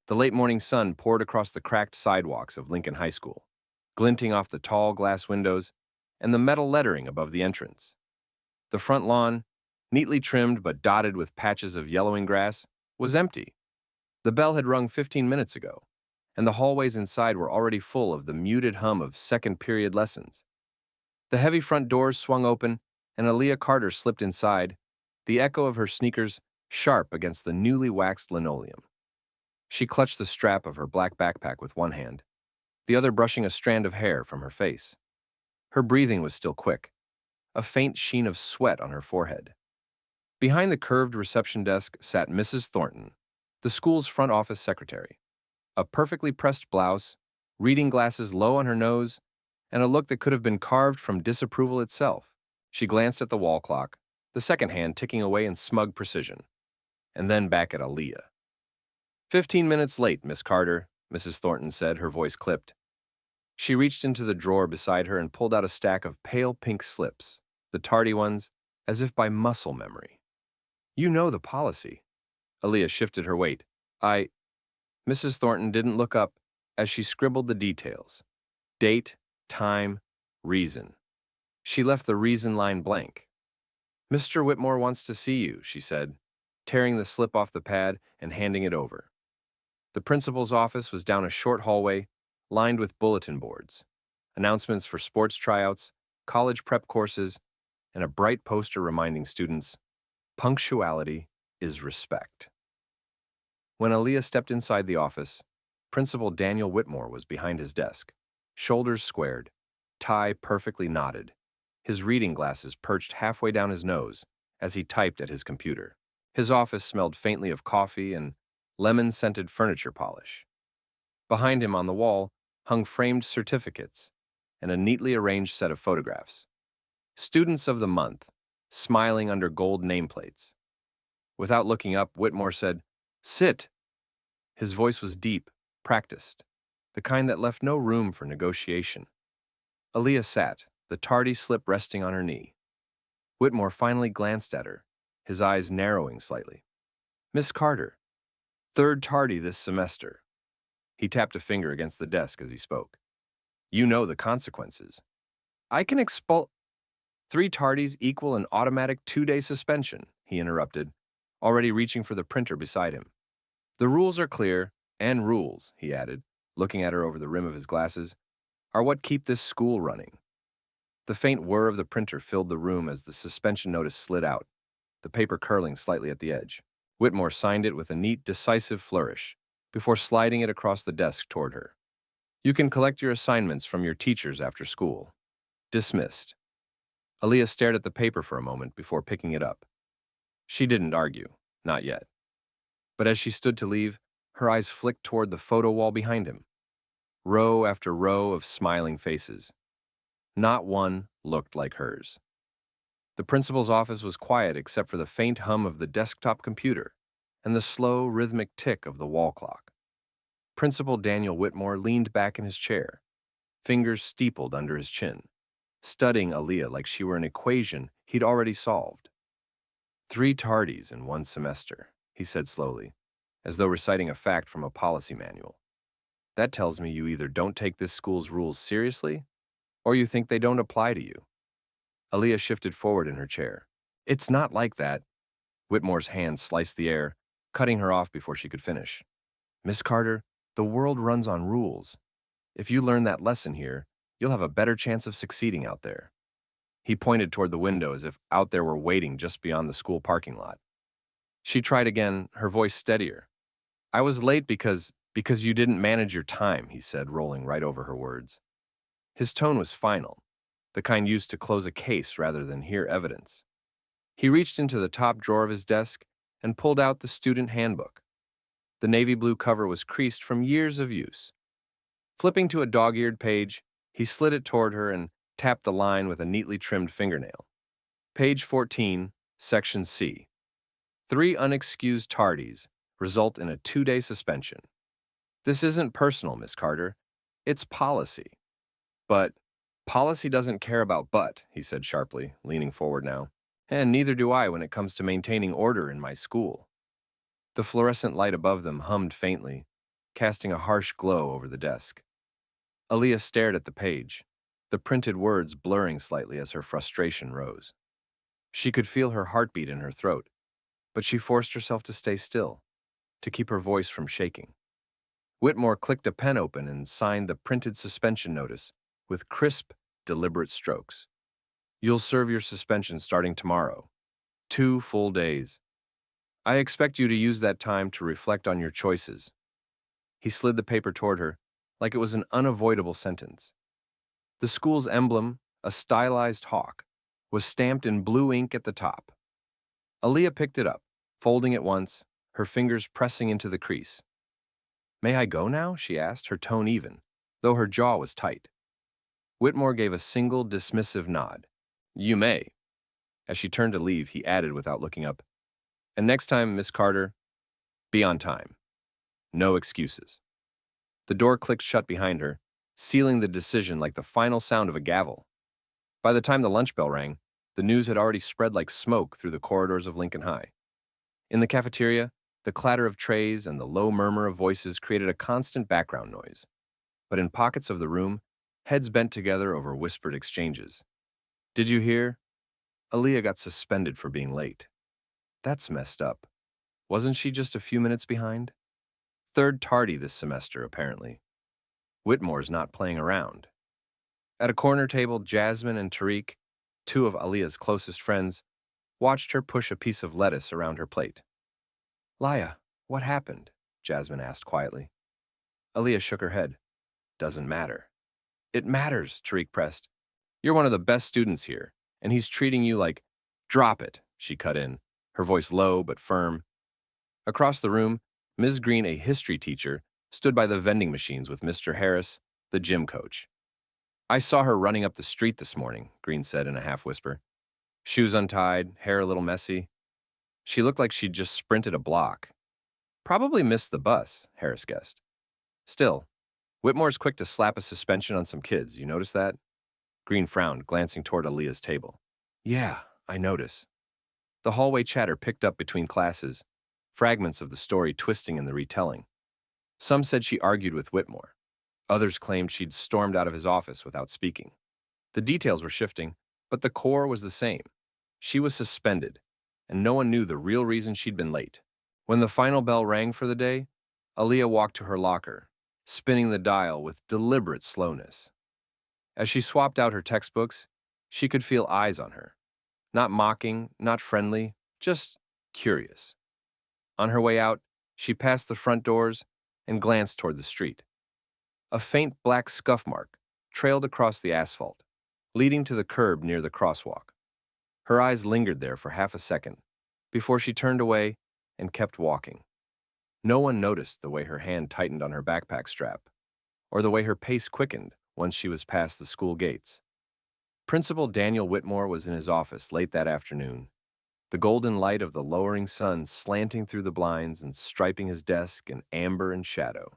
The late morning sun poured across the cracked sidewalks of Lincoln High School, glinting off the tall glass windows and the metal lettering above the entrance. The front lawn, neatly trimmed but dotted with patches of yellowing grass, was empty. The bell had rung 15 minutes ago, and the hallways inside were already full of the muted hum of second-period lessons. The heavy front doors swung open, and Aaliyah Carter slipped inside, the echo of her sneakers sharp against the newly waxed linoleum. She clutched the strap of her black backpack with one hand, the other brushing a strand of hair from her face. Her breathing was still quick, a faint sheen of sweat on her forehead. Behind the curved reception desk sat Mrs. Thornton, the school's front office secretary. A perfectly pressed blouse, reading glasses low on her nose, and a look that could have been carved from disapproval itself. She glanced at the wall clock, the second hand ticking away in smug precision, and then back at Aaliyah. 15 minutes late, Miss Carter, Mrs. Thornton said, her voice clipped. She reached into the drawer beside her and pulled out a stack of pale pink slips, the tardy ones, as if by muscle memory. You know the policy. Aaliyah shifted her weight. Mrs. Thornton didn't look up as she scribbled the details. Date, time, reason. She left the reason line blank. Mr. Whitmore wants to see you, she said, tearing the slip off the pad and handing it over. The principal's office was down a short hallway, lined with bulletin boards, announcements for sports tryouts, college prep courses, and a bright poster reminding students, punctuality is respect. When Aaliyah stepped inside the office, Principal Daniel Whitmore was behind his desk, shoulders squared, tie perfectly knotted, his reading glasses perched halfway down his nose as he typed at his computer. His office smelled faintly of coffee and lemon-scented furniture polish. Behind him on the wall hung framed certificates and a neatly arranged set of photographs. Students of the month, smiling under gold nameplates. Without looking up, Whitmore said, "Sit." His voice was deep, practiced, the kind that left no room for negotiation. Aaliyah sat, the tardy slip resting on her knee. Whitmore finally glanced at her, his eyes narrowing slightly. Miss Carter, third tardy this semester. He tapped a finger against the desk as he spoke. You know the consequences. I can expel... 3 tardies equal an automatic 2-day suspension, he interrupted, already reaching for the printer beside him. The rules are clear, and rules, he added, looking at her over the rim of his glasses, are what keep this school running. The faint whir of the printer filled the room as the suspension notice slid out, the paper curling slightly at the edge. Whitmore signed it with a neat, decisive flourish, before sliding it across the desk toward her. You can collect your assignments from your teachers after school. Dismissed. Aaliyah stared at the paper for a moment before picking it up. She didn't argue, not yet. But as she stood to leave, her eyes flicked toward the photo wall behind him. Row after row of smiling faces. Not one looked like hers. The principal's office was quiet except for the faint hum of the desktop computer and the slow, rhythmic tick of the wall clock. Principal Daniel Whitmore leaned back in his chair, fingers steepled under his chin, studying Aaliyah like she were an equation he'd already solved. 3 tardies in 1 semester, he said slowly, as though reciting a fact from a policy manual. That tells me you either don't take this school's rules seriously, or you think they don't apply to you. Aaliyah shifted forward in her chair. It's not like that. Whitmore's hand sliced the air, cutting her off before she could finish. Miss Carter, the world runs on rules. If you learn that lesson here, you'll have a better chance of succeeding out there. He pointed toward the window as if out there were waiting just beyond the school parking lot. She tried again, her voice steadier. I was late because you didn't manage your time, he said, rolling right over her words. His tone was final, the kind used to close a case rather than hear evidence. He reached into the top drawer of his desk and pulled out the student handbook. The navy blue cover was creased from years of use. Flipping to a dog-eared page, he slid it toward her and tapped the line with a neatly trimmed fingernail. Page 14, Section C. 3 unexcused tardies result in a 2-day suspension. This isn't personal, Miss Carter. It's policy. But policy doesn't care about but, he said sharply, leaning forward now. And neither do I when it comes to maintaining order in my school. The fluorescent light above them hummed faintly, casting a harsh glow over the desk. Aaliyah stared at the page, the printed words blurring slightly as her frustration rose. She could feel her heartbeat in her throat, but she forced herself to stay still, to keep her voice from shaking. Whitmore clicked a pen open and signed the printed suspension notice with crisp, deliberate strokes. You'll serve your suspension starting tomorrow. 2 full days. I expect you to use that time to reflect on your choices. He slid the paper toward her, like it was an unavoidable sentence. The school's emblem, a stylized hawk, was stamped in blue ink at the top. Aaliyah picked it up, folding it once, her fingers pressing into the crease. May I go now? She asked, her tone even, though her jaw was tight. Whitmore gave a single dismissive nod. You may. As she turned to leave, he added without looking up, and next time, Miss Carter, be on time. No excuses. The door clicked shut behind her, sealing the decision like the final sound of a gavel. By the time the lunch bell rang, the news had already spread like smoke through the corridors of Lincoln High. In the cafeteria, the clatter of trays and the low murmur of voices created a constant background noise. But in pockets of the room, heads bent together over whispered exchanges. Did you hear? Aaliyah got suspended for being late. That's messed up. Wasn't she just a few minutes behind? Third tardy this semester, apparently. Whitmore's not playing around. At a corner table, Jasmine and Tariq, 2 of Aaliyah's closest friends, watched her push a piece of lettuce around her plate. Laya, what happened? Jasmine asked quietly. Aaliyah shook her head. Doesn't matter. It matters, Tariq pressed. You're one of the best students here, and he's treating you like, drop it, she cut in, her voice low but firm. Across the room, Ms. Green, a history teacher, stood by the vending machines with Mr. Harris, the gym coach. I saw her running up the street this morning, Green said in a half-whisper. Shoes untied, hair a little messy. She looked like she'd just sprinted a block. Probably missed the bus, Harris guessed. Still, Whitmore's quick to slap a suspension on some kids, you notice that? Green frowned, glancing toward Aaliyah's table. Yeah, I notice. The hallway chatter picked up between classes, fragments of the story twisting in the retelling. Some said she argued with Whitmore. Others claimed she'd stormed out of his office without speaking. The details were shifting, but the core was the same. She was suspended, and no one knew the real reason she'd been late. When the final bell rang for the day, Aaliyah walked to her locker, spinning the dial with deliberate slowness. As she swapped out her textbooks, she could feel eyes on her. Not mocking, not friendly, just curious. On her way out, she passed the front doors and glanced toward the street. A faint black scuff mark trailed across the asphalt, leading to the curb near the crosswalk. Her eyes lingered there for half a second before she turned away and kept walking. No one noticed the way her hand tightened on her backpack strap, or the way her pace quickened once she was past the school gates. Principal Daniel Whitmore was in his office late that afternoon, the golden light of the lowering sun slanting through the blinds and striping his desk in amber and shadow.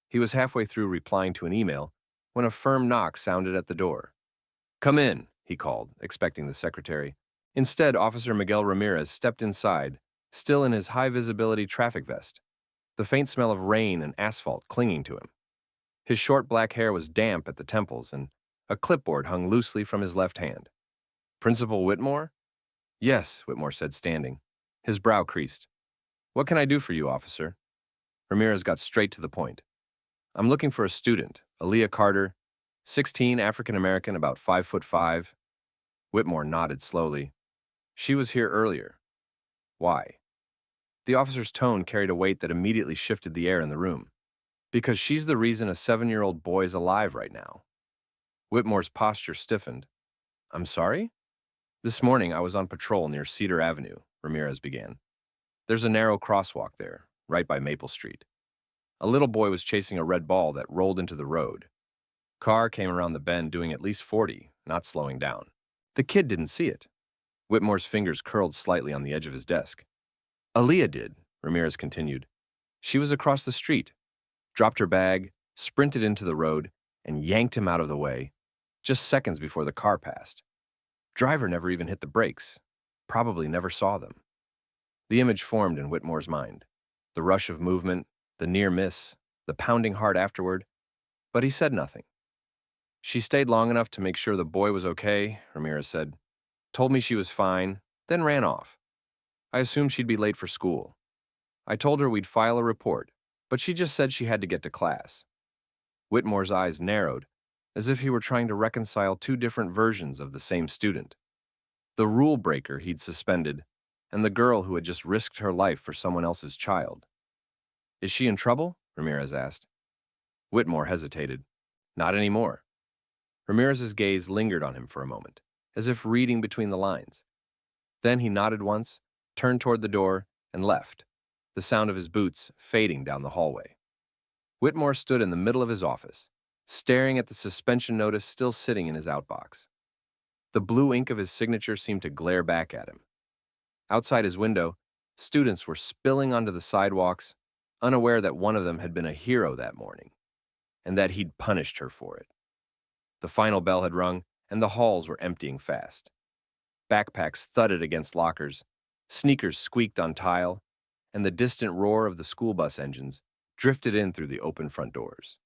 He was halfway through replying to an email when a firm knock sounded at the door. Come in, he called, expecting the secretary. Instead, Officer Miguel Ramirez stepped inside, still in his high-visibility traffic vest, the faint smell of rain and asphalt clinging to him. His short black hair was damp at the temples, and a clipboard hung loosely from his left hand. Principal Whitmore? Yes, Whitmore said, standing. His brow creased. What can I do for you, officer? Ramirez got straight to the point. I'm looking for a student, Aaliyah Carter, 16, African-American, about 5'5". Whitmore nodded slowly. She was here earlier. Why? The officer's tone carried a weight that immediately shifted the air in the room. Because she's the reason a 7-year-old boy is alive right now. Whitmore's posture stiffened. I'm sorry? This morning I was on patrol near Cedar Avenue, Ramirez began. There's a narrow crosswalk there, right by Maple Street. A little boy was chasing a red ball that rolled into the road. Car came around the bend doing at least 40, not slowing down. The kid didn't see it. Whitmore's fingers curled slightly on the edge of his desk. Aaliyah did, Ramirez continued. She was across the street, dropped her bag, sprinted into the road, and yanked him out of the way, just seconds before the car passed. Driver never even hit the brakes, probably never saw them. The image formed in Whitmore's mind. The rush of movement, the near miss, the pounding heart afterward, but he said nothing. She stayed long enough to make sure the boy was okay, Ramirez said, told me she was fine, then ran off. I assumed she'd be late for school. I told her we'd file a report, but she just said she had to get to class. Whitmore's eyes narrowed, as if he were trying to reconcile two different versions of the same student. The rule breaker he'd suspended, and the girl who had just risked her life for someone else's child. Is she in trouble? Ramirez asked. Whitmore hesitated. Not anymore. Ramirez's gaze lingered on him for a moment, as if reading between the lines. Then he nodded once, turned toward the door, and left, the sound of his boots fading down the hallway. Whitmore stood in the middle of his office, staring at the suspension notice still sitting in his outbox. The blue ink of his signature seemed to glare back at him. Outside his window, students were spilling onto the sidewalks, unaware that one of them had been a hero that morning, and that he'd punished her for it. The final bell had rung, and the halls were emptying fast. Backpacks thudded against lockers, sneakers squeaked on tile, and the distant roar of the school bus engines drifted in through the open front doors.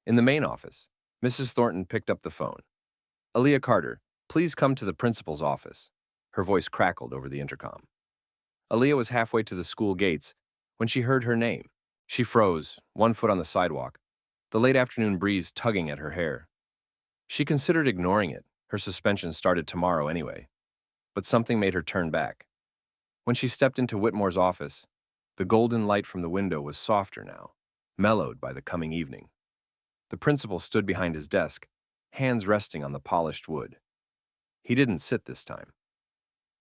In the main office, Mrs. Thornton picked up the phone. Aaliyah Carter, please come to the principal's office. Her voice crackled over the intercom. Aaliyah was halfway to the school gates when she heard her name. She froze, one foot on the sidewalk, the late afternoon breeze tugging at her hair. She considered ignoring it. Her suspension started tomorrow anyway. But something made her turn back. When she stepped into Whitmore's office, the golden light from the window was softer now, mellowed by the coming evening. The principal stood behind his desk, hands resting on the polished wood. He didn't sit this time.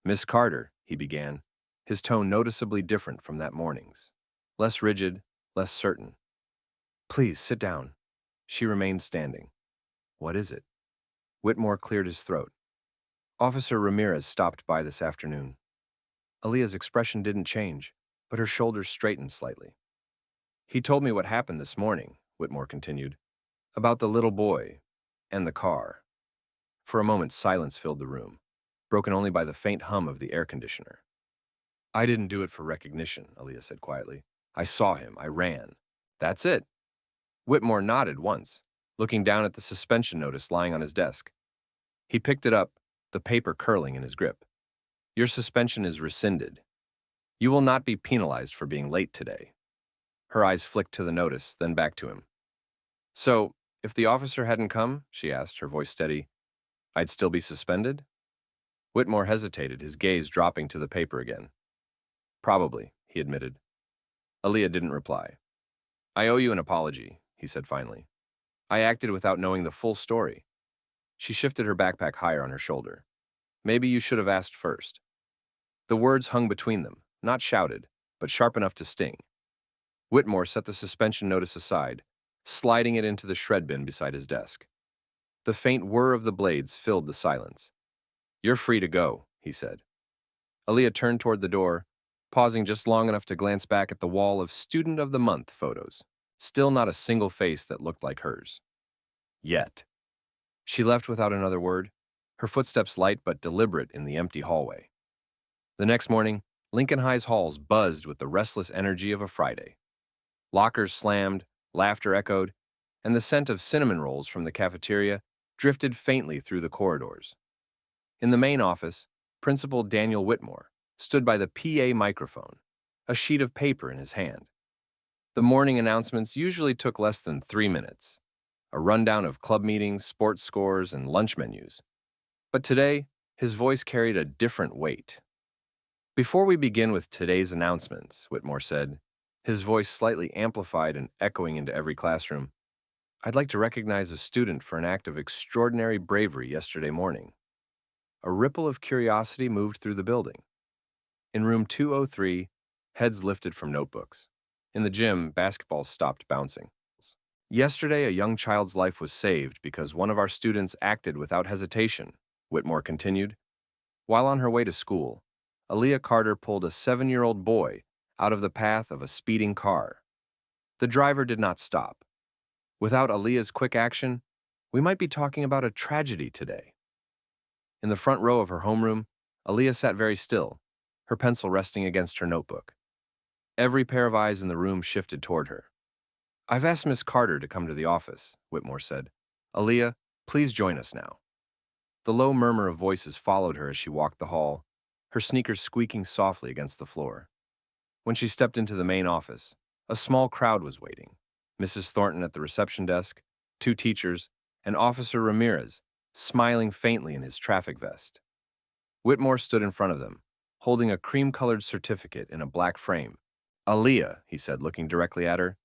Miss Carter, he began, his tone noticeably different from that morning's. Less rigid, less certain. Please, sit down. She remained standing. What is it? Whitmore cleared his throat. Officer Ramirez stopped by this afternoon. Aaliyah's expression didn't change, but her shoulders straightened slightly. He told me what happened this morning, Whitmore continued, about the little boy and the car. For a moment, silence filled the room, broken only by the faint hum of the air conditioner. I didn't do it for recognition, Aaliyah said quietly. I saw him. I ran. That's it. Whitmore nodded once, looking down at the suspension notice lying on his desk. He picked it up, the paper curling in his grip. Your suspension is rescinded. You will not be penalized for being late today. Her eyes flicked to the notice, then back to him. So, if the officer hadn't come, she asked, her voice steady, I'd still be suspended? Whitmore hesitated, his gaze dropping to the paper again. Probably, he admitted. Aaliyah didn't reply. I owe you an apology, he said finally. I acted without knowing the full story. She shifted her backpack higher on her shoulder. Maybe you should have asked first. The words hung between them, not shouted, but sharp enough to sting. Whitmore set the suspension notice aside, sliding it into the shred bin beside his desk. The faint whir of the blades filled the silence. You're free to go, he said. Aaliyah turned toward the door, pausing just long enough to glance back at the wall of Student of the Month photos. Still not a single face that looked like hers. Yet. She left without another word, her footsteps light but deliberate in the empty hallway. The next morning, Lincoln High's halls buzzed with the restless energy of a Friday. Lockers slammed, laughter echoed, and the scent of cinnamon rolls from the cafeteria drifted faintly through the corridors. In the main office, Principal Daniel Whitmore stood by the PA microphone, a sheet of paper in his hand. The morning announcements usually took less than 3 minutes, a rundown of club meetings, sports scores, and lunch menus. But today, his voice carried a different weight. Before we begin with today's announcements, Whitmore said, his voice slightly amplified and echoing into every classroom, I'd like to recognize a student for an act of extraordinary bravery yesterday morning. A ripple of curiosity moved through the building. In room 203, heads lifted from notebooks. In the gym, basketballs stopped bouncing. Yesterday, a young child's life was saved because one of our students acted without hesitation, Whitmore continued. While on her way to school, Aaliyah Carter pulled a 7-year-old boy out of the path of a speeding car. The driver did not stop. Without Aaliyah's quick action, we might be talking about a tragedy today. In the front row of her homeroom, Aaliyah sat very still, her pencil resting against her notebook. Every pair of eyes in the room shifted toward her. I've asked Miss Carter to come to the office, Whitmore said. Aaliyah, please join us now. The low murmur of voices followed her as she walked the hall, her sneakers squeaking softly against the floor. When she stepped into the main office, a small crowd was waiting. Mrs. Thornton at the reception desk, two teachers, and Officer Ramirez, smiling faintly in his traffic vest. Whitmore stood in front of them, holding a cream-colored certificate in a black frame. Aaliyah, he said, looking directly at her,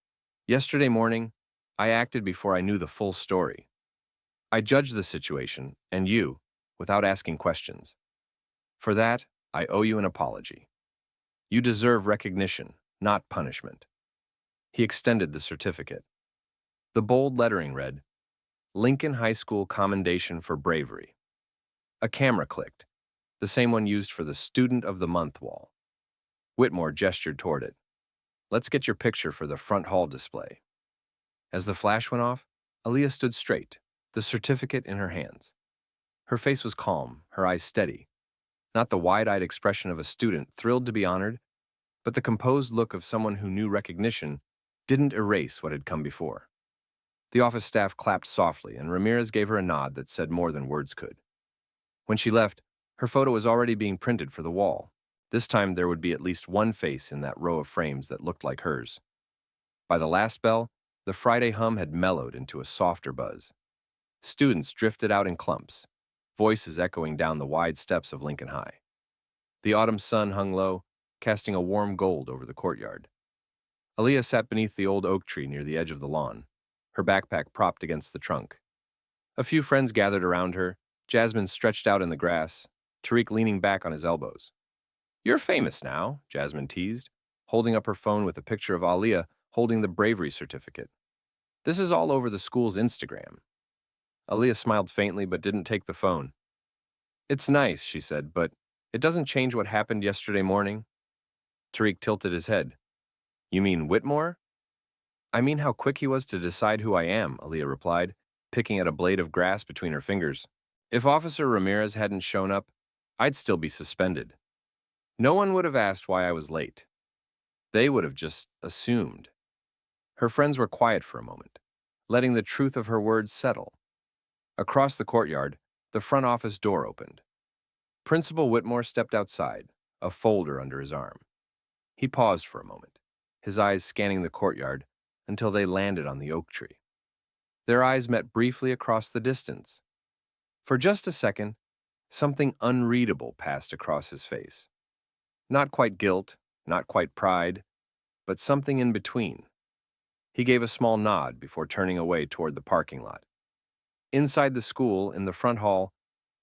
yesterday morning, I acted before I knew the full story. I judged the situation, and you, without asking questions. For that, I owe you an apology. You deserve recognition, not punishment. He extended the certificate. The bold lettering read, Lincoln High School Commendation for Bravery. A camera clicked, the same one used for the Student of the Month wall. Whitmore gestured toward it. Let's get your picture for the front hall display. As the flash went off, Aaliyah stood straight, the certificate in her hands. Her face was calm, her eyes steady. Not the wide-eyed expression of a student thrilled to be honored, but the composed look of someone who knew recognition didn't erase what had come before. The office staff clapped softly, and Ramirez gave her a nod that said more than words could. When she left, her photo was already being printed for the wall. This time there would be at least one face in that row of frames that looked like hers. By the last bell, the Friday hum had mellowed into a softer buzz. Students drifted out in clumps, voices echoing down the wide steps of Lincoln High. The autumn sun hung low, casting a warm gold over the courtyard. Aaliyah sat beneath the old oak tree near the edge of the lawn, her backpack propped against the trunk. A few friends gathered around her, Jasmine stretched out in the grass, Tariq leaning back on his elbows. You're famous now, Jasmine teased, holding up her phone with a picture of Aaliyah holding the bravery certificate. This is all over the school's Instagram. Aaliyah smiled faintly but didn't take the phone. It's nice, she said, but it doesn't change what happened yesterday morning. Tariq tilted his head. You mean Whitmore? I mean how quick he was to decide who I am, Aaliyah replied, picking at a blade of grass between her fingers. If Officer Ramirez hadn't shown up, I'd still be suspended. No one would have asked why I was late. They would have just assumed. Her friends were quiet for a moment, letting the truth of her words settle. Across the courtyard, the front office door opened. Principal Whitmore stepped outside, a folder under his arm. He paused for a moment, his eyes scanning the courtyard until they landed on the oak tree. Their eyes met briefly across the distance. For just a second, something unreadable passed across his face. Not quite guilt, not quite pride, but something in between. He gave a small nod before turning away toward the parking lot. Inside the school, in the front hall,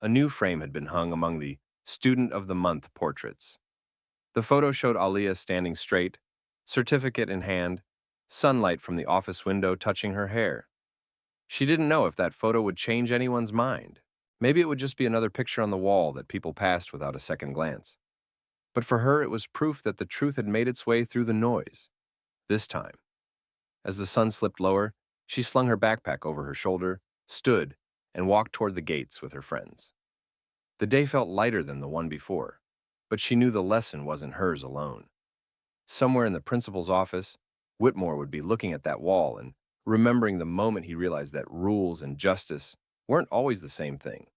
a new frame had been hung among the Student of the Month portraits. The photo showed Aaliyah standing straight, certificate in hand, sunlight from the office window touching her hair. She didn't know if that photo would change anyone's mind. Maybe it would just be another picture on the wall that people passed without a second glance. But for her, it was proof that the truth had made its way through the noise. This time. As the sun slipped lower, she slung her backpack over her shoulder, stood, and walked toward the gates with her friends. The day felt lighter than the one before, but she knew the lesson wasn't hers alone. Somewhere in the principal's office, Whitmore would be looking at that wall and remembering the moment he realized that rules and justice weren't always the same thing.